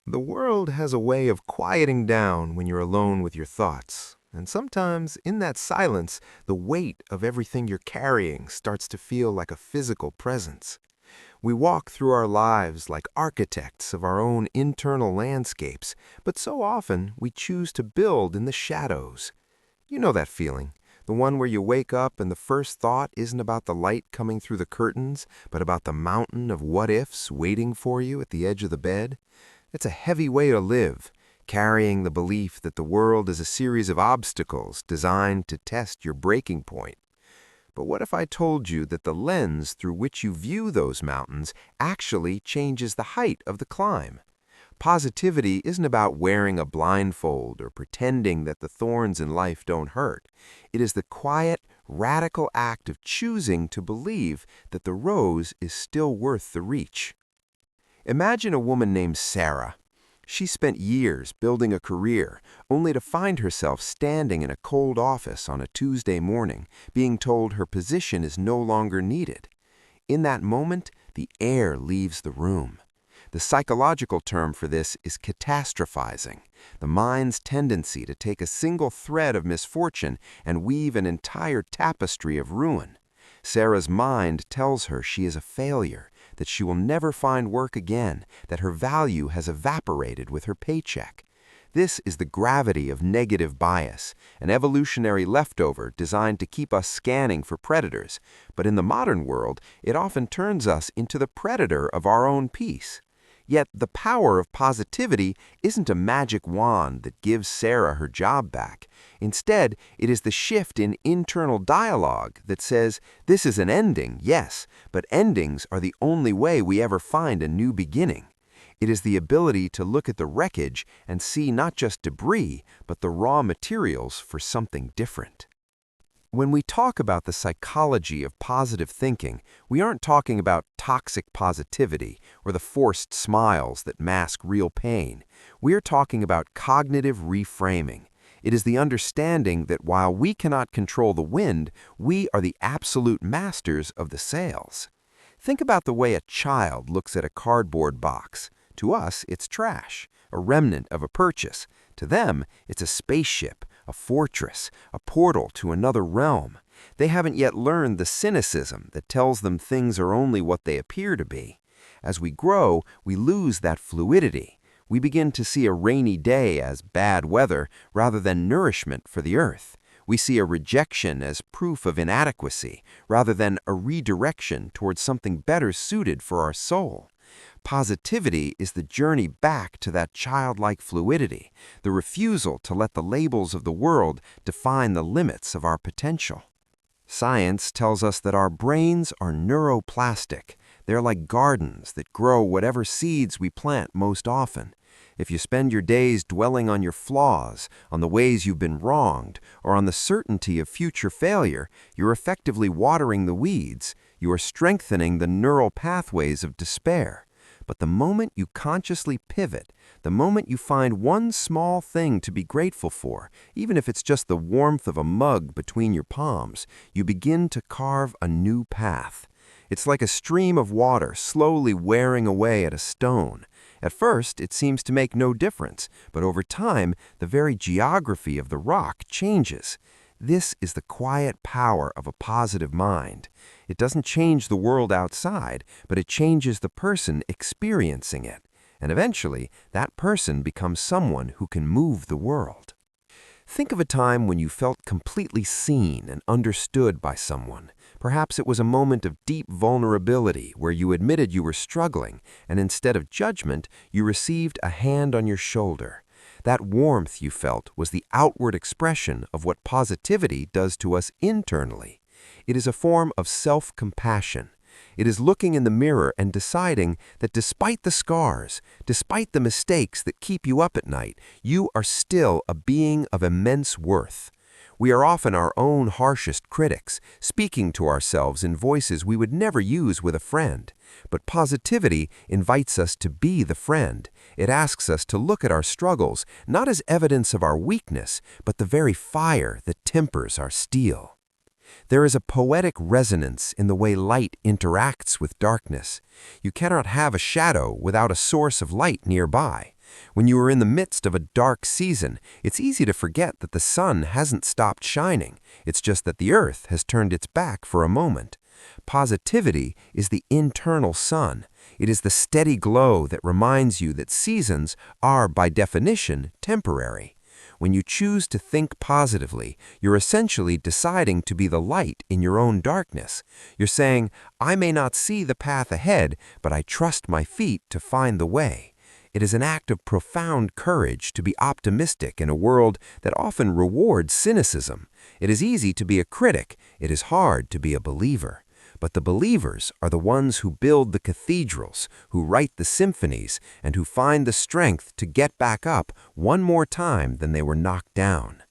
The world has a way of quieting down when you're alone with your thoughts. And sometimes, in that silence, the weight of everything you're carrying starts to feel like a physical presence. We walk through our lives like architects of our own internal landscapes, but so often we choose to build in the shadows. You know that feeling, the one where you wake up and the first thought isn't about the light coming through the curtains, but about the mountain of what-ifs waiting for you at the edge of the bed? It's a heavy way to live, carrying the belief that the world is a series of obstacles designed to test your breaking point. But what if I told you that the lens through which you view those mountains actually changes the height of the climb? Positivity isn't about wearing a blindfold or pretending that the thorns in life don't hurt. It is the quiet, radical act of choosing to believe that the rose is still worth the reach. Imagine a woman named Sarah. She spent years building a career, only to find herself standing in a cold office on a Tuesday morning, being told her position is no longer needed. In that moment, the air leaves the room. The psychological term for this is catastrophizing, the mind's tendency to take a single thread of misfortune and weave an entire tapestry of ruin. Sarah's mind tells her she is a failure, that she will never find work again, that her value has evaporated with her paycheck. This is the gravity of negative bias, an evolutionary leftover designed to keep us scanning for predators, but in the modern world, it often turns us into the predator of our own peace. Yet the power of positivity isn't a magic wand that gives Sarah her job back. Instead, it is the shift in internal dialogue that says, this is an ending, yes, but endings are the only way we ever find a new beginning. It is the ability to look at the wreckage and see not just debris, but the raw materials for something different. When we talk about the psychology of positive thinking, we aren't talking about toxic positivity or the forced smiles that mask real pain. We are talking about cognitive reframing. It is the understanding that while we cannot control the wind, we are the absolute masters of the sails. Think about the way a child looks at a cardboard box. To us, it's trash, a remnant of a purchase. To them, it's a spaceship, a fortress, a portal to another realm. They haven't yet learned the cynicism that tells them things are only what they appear to be. As we grow, we lose that fluidity. We begin to see a rainy day as bad weather rather than nourishment for the earth. We see a rejection as proof of inadequacy rather than a redirection towards something better suited for our soul. Positivity is the journey back to that childlike fluidity, the refusal to let the labels of the world define the limits of our potential. Science tells us that our brains are neuroplastic. They're like gardens that grow whatever seeds we plant most often. If you spend your days dwelling on your flaws, on the ways you've been wronged, or on the certainty of future failure, you're effectively watering the weeds. You are strengthening the neural pathways of despair. But the moment you consciously pivot, the moment you find one small thing to be grateful for, even if it's just the warmth of a mug between your palms, you begin to carve a new path. It's like a stream of water slowly wearing away at a stone. At first, it seems to make no difference, but over time, the very geography of the rock changes. This is the quiet power of a positive mind. It doesn't change the world outside, but it changes the person experiencing it. And eventually, that person becomes someone who can move the world. Think of a time when you felt completely seen and understood by someone. Perhaps it was a moment of deep vulnerability where you admitted you were struggling, and instead of judgment, you received a hand on your shoulder. That warmth you felt was the outward expression of what positivity does to us internally. It is a form of self-compassion. It is looking in the mirror and deciding that despite the scars, despite the mistakes that keep you up at night, you are still a being of immense worth. We are often our own harshest critics, speaking to ourselves in voices we would never use with a friend. But positivity invites us to be the friend. It asks us to look at our struggles not as evidence of our weakness, but the very fire that tempers our steel. There is a poetic resonance in the way light interacts with darkness. You cannot have a shadow without a source of light nearby. When you are in the midst of a dark season, it's easy to forget that the sun hasn't stopped shining. It's just that the earth has turned its back for a moment. Positivity is the internal sun. It is the steady glow that reminds you that seasons are, by definition, temporary. When you choose to think positively, you're essentially deciding to be the light in your own darkness. You're saying, I may not see the path ahead, but I trust my feet to find the way. It is an act of profound courage to be optimistic in a world that often rewards cynicism. It is easy to be a critic. It is hard to be a believer. But the believers are the ones who build the cathedrals, who write the symphonies, and who find the strength to get back up one more time than they were knocked down.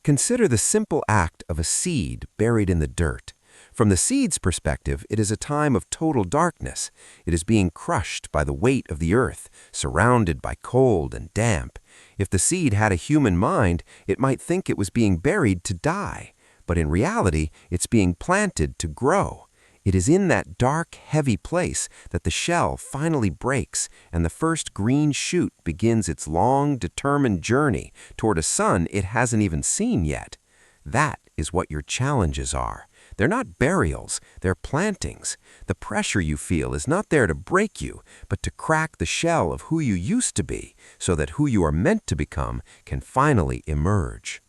Consider the simple act of a seed buried in the dirt. From the seed's perspective, it is a time of total darkness. It is being crushed by the weight of the earth, surrounded by cold and damp. If the seed had a human mind, it might think it was being buried to die. But in reality, it's being planted to grow. It is in that dark, heavy place that the shell finally breaks and the first green shoot begins its long, determined journey toward a sun it hasn't even seen yet. That is what your challenges are. They're not burials, they're plantings. The pressure you feel is not there to break you, but to crack the shell of who you used to be, so that who you are meant to become can finally emerge.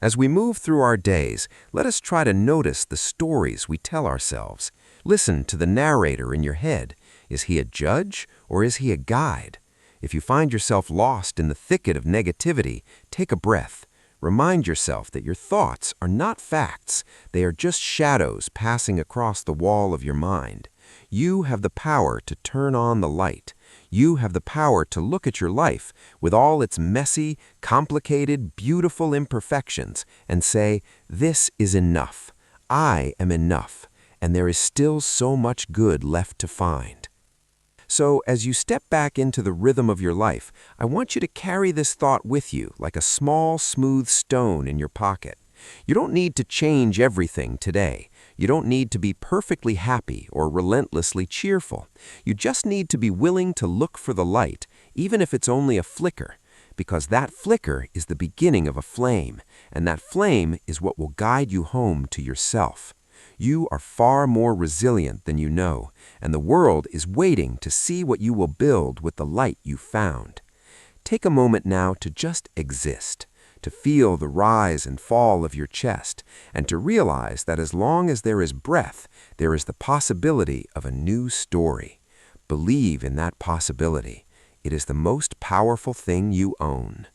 As we move through our days, let us try to notice the stories we tell ourselves. Listen to the narrator in your head. Is he a judge or is he a guide? If you find yourself lost in the thicket of negativity, take a breath. Remind yourself that your thoughts are not facts. They are just shadows passing across the wall of your mind. You have the power to turn on the light. You have the power to look at your life with all its messy, complicated, beautiful imperfections and say, this is enough. I am enough, and there is still so much good left to find. So, as you step back into the rhythm of your life, I want you to carry this thought with you like a small, smooth stone in your pocket. You don't need to change everything today. You don't need to be perfectly happy or relentlessly cheerful. You just need to be willing to look for the light, even if it's only a flicker, because that flicker is the beginning of a flame, and that flame is what will guide you home to yourself. You are far more resilient than you know, and the world is waiting to see what you will build with the light you found. Take a moment now to just exist, to feel the rise and fall of your chest, and to realize that as long as there is breath, there is the possibility of a new story. Believe in that possibility. It is the most powerful thing you own.